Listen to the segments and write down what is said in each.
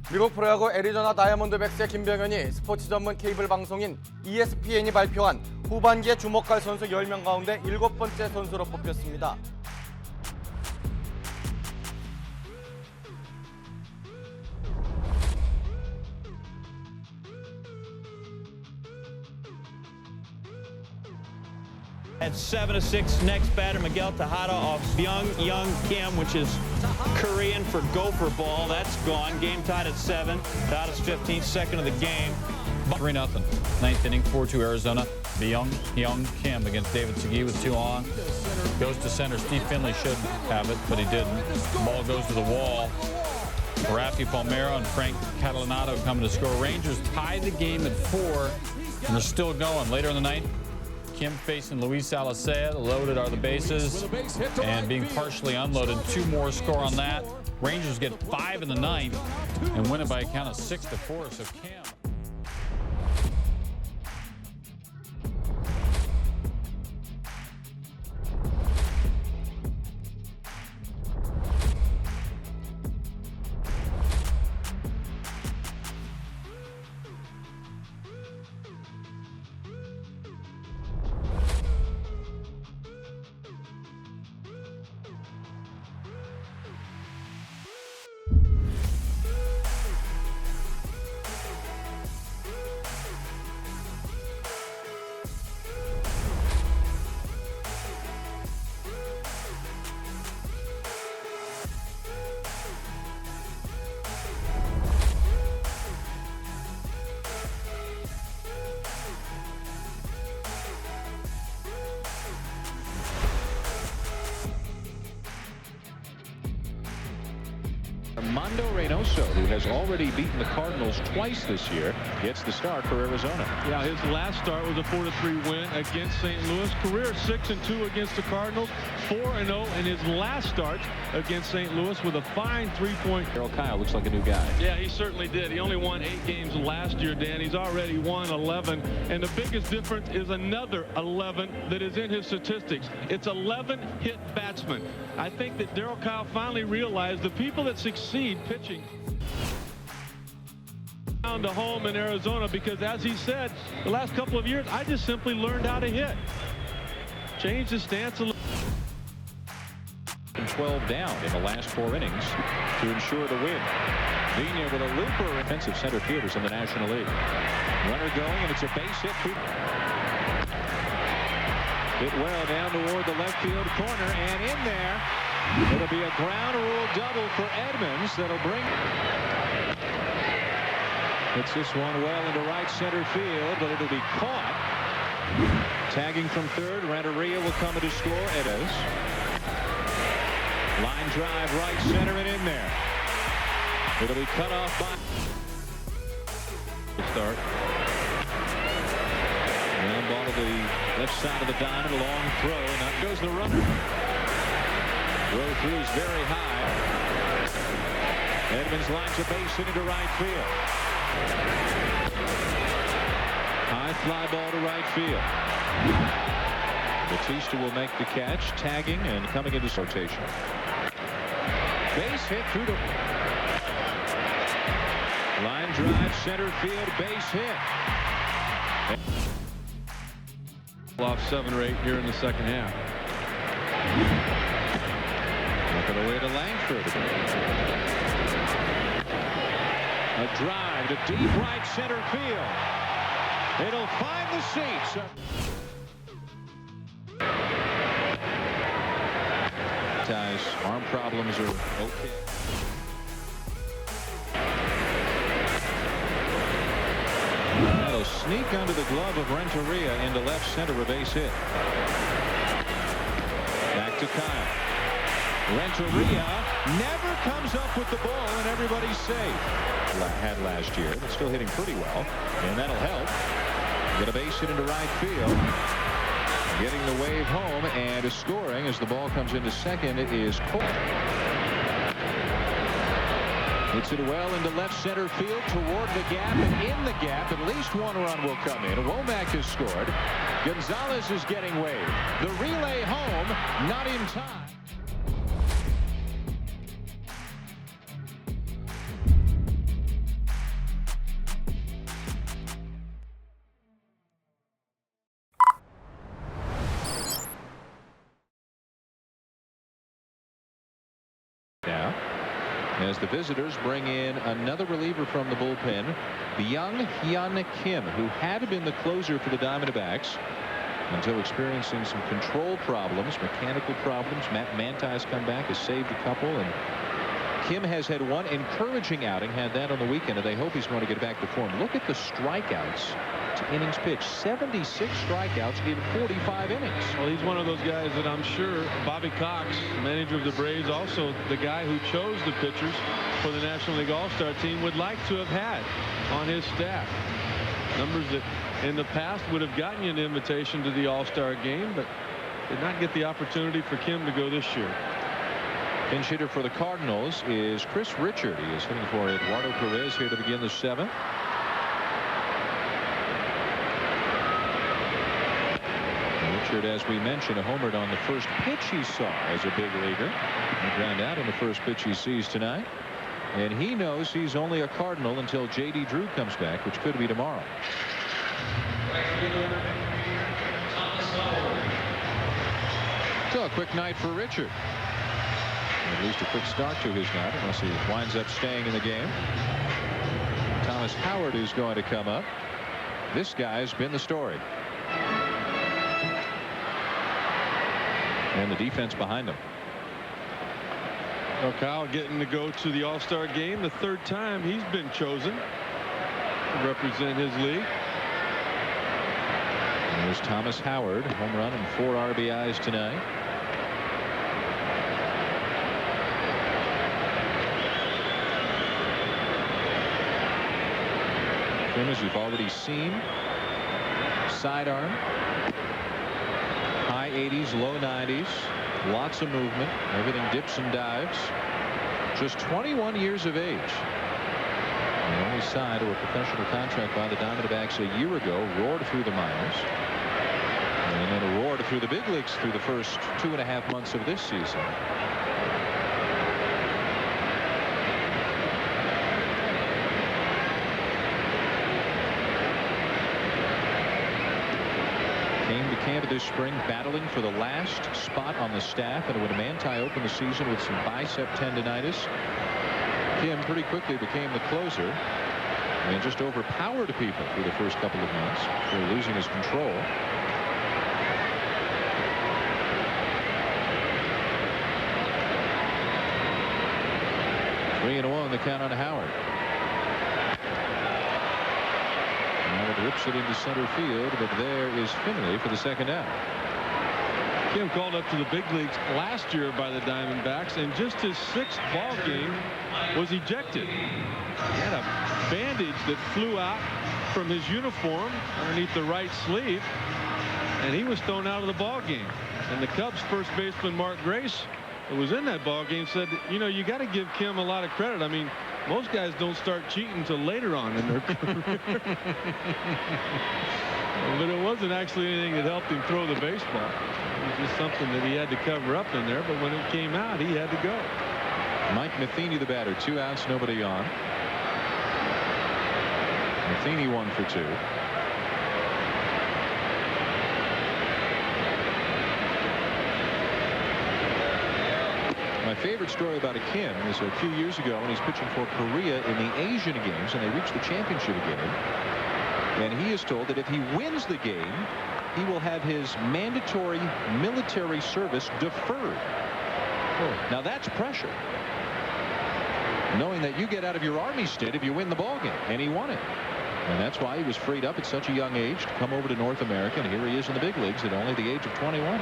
미국 프로야구 애리조나 다이아몬드백스의 김병현이 스포츠 전문 케이블 방송인 ESPN이 발표한 후반기에 주목할 선수 10명 가운데 7번째 선수로 뽑혔습니다. At 7-6, next batter Miguel Tejada off ghhyuk Kim, which is Korean for gopher ball. That's gone. Game tied at 7. Tejada's 15th, second of the game. 3-0. Ninth inning, 4-2 Arizona. ghhyuk Kim against David Segui with 2 on. Goes to center. Steve Finley should have it, but he didn't. Ball goes to the wall. Rafi Palmeiro and Frank Catalanato coming to score. Rangers tie the game at 4, and they're still going. Later in the night, Kim facing Luis Alicea. Loaded are the bases, and being partially unloaded. 2 more score on that. Rangers get 5 in the ninth and win it by a count of 6-4. So Kim. Armando Reynoso, who has already beaten the Cardinals twice this year, gets the start for Arizona. Yeah, his last start was a 4-3 win against St. Louis. Career 6-2 against the Cardinals, 4-0 in his last start against St. Louis with a fine 3-point. Darryl Kyle looks like a new guy. Yeah, he certainly did. He only won 8 games last year, Dan. He's already won 11, and the biggest difference is another 11 that is in his statistics. It's 11 hit batsmen. I think that Darryl Kyle finally realized the people that succeed pitching down to home in Arizona, because as he said, the last couple of years, I just simply learned how to hit. Changed his stance a little. 12 down in the last 4 innings to ensure the win. Vina with a looper. Offensive center fielders in the National League. Runner going, and it's a base hit. Hit well down toward the left field corner, and in there, it'll be a ground rule double for Edmonds that'll bring. Hits this one well into right center field, but it'll be caught. Tagging from third, Renteria will come to score. Edes. Line drive right center and in there. It'll be cut off by. Start. Ground ball to the left side of the diamond, a long throw, and up goes the runner. Throw through is very high. Edmonds lines a base hit into right field. High fly ball to right field. Batista will make the catch, tagging and coming into rotation. Base hit through the line drive, center field, base hit. Off 7 or 8 here in the second half. Working away to Langford. A drive to deep right center field. It'll find the seats. Arm problems are okay. That'll sneak under the glove of Renteria into left center, a base hit. Back to Kyle. Renteria never comes up with the ball, and everybody's safe. had last year, but still hitting pretty well, and that'll help. Get a base hit into right field. Getting the wave home and scoring as the ball comes into second. It is Cole. Hits it well into left center field toward the gap, and in the gap at least one run will come in. Womack has scored. Gonzalez is getting waved. The relay home, not in time. Now, as the visitors bring in another reliever from the bullpen, ghhyuk Kim, who had been the closer for the Diamondbacks until experiencing some control problems, mechanical problems. Matt Manti's come back, has saved a couple, and Kim has had one encouraging outing, had that on the weekend, and they hope he's going to get back to form. Look at the strikeouts to innings pitched. 76 strikeouts in 45 innings. Well, he's one of those guys that I'm sure Bobby Cox, manager of the Braves, also the guy who chose the pitchers for the National League All-Star team, would like to have had on his staff. Numbers that in the past would have gotten you an invitation to the All-Star game, but did not get the opportunity for Kim to go this year. Pinch hitter for the Cardinals is Chris Richard. He is hitting for Eduardo Perez here to begin the seventh. Richard, as we mentioned, a homered on the first pitch he saw as a big leaguer. He ground out on the first pitch he sees tonight. And he knows he's only a Cardinal until J.D. Drew comes back, which could be tomorrow. So a quick night for Richard. At least a quick start to his night, unless he winds up staying in the game. Thomas Howard is going to come up. This guy's been the story. And the defense behind him. Well, Kyle getting to go to the All-Star game the third time he's been chosen to represent his league. And there's Thomas Howard, home run and 4 RBIs tonight. Kim, as you've already seen, sidearm, high 80s, low 90s, lots of movement, everything dips and dives. Just 21 years of age. And only signed to a professional contract by the Diamondbacks a year ago, roared through the minors, and then roared through the big leagues through the first 2.5 months of this season. Camp this spring battling for the last spot on the staff, and when Manti opened the season with some bicep tendonitis, Kim pretty quickly became the closer and just overpowered people through the first couple of months before losing his control. Three and one, the count on Howard. Rips it into center field, but there is Finley for the second out. Kim called up to the big leagues last year by the Diamondbacks, and just his 6th ball game was ejected. He had a bandage that flew out from his uniform underneath the right sleeve, and he was thrown out of the ball game. And the Cubs first baseman Mark Grace, who was in that ball game, said, you know, you got to give Kim a lot of credit. I mean, most guys don't start cheating until later on in their career. But it wasn't actually anything that helped him throw the baseball. It was just something that he had to cover up in there. But when it came out, he had to go. Mike Matheny, the batter. 2 outs, nobody on. Matheny 1 for 2. My favorite story about Kim is a few years ago when he's pitching for Korea in the Asian Games, and they reached the championship game. And he is told that if he wins the game, he will have his mandatory military service deferred. Now that's pressure, knowing that you get out of your Army stint if you win the ball game, and he won it. And that's why he was freed up at such a young age to come over to North America, and here he is in the big leagues at only the age of 21.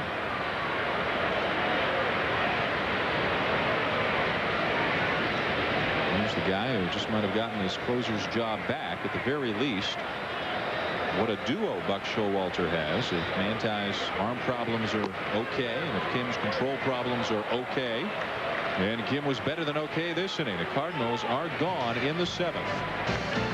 A guy who just might have gotten his closer's job back at the very least. What a duo Buck Showalter has. If Manti's arm problems are okay, and if Kim's control problems are okay, and Kim was better than okay this inning. The Cardinals are gone in the 7th.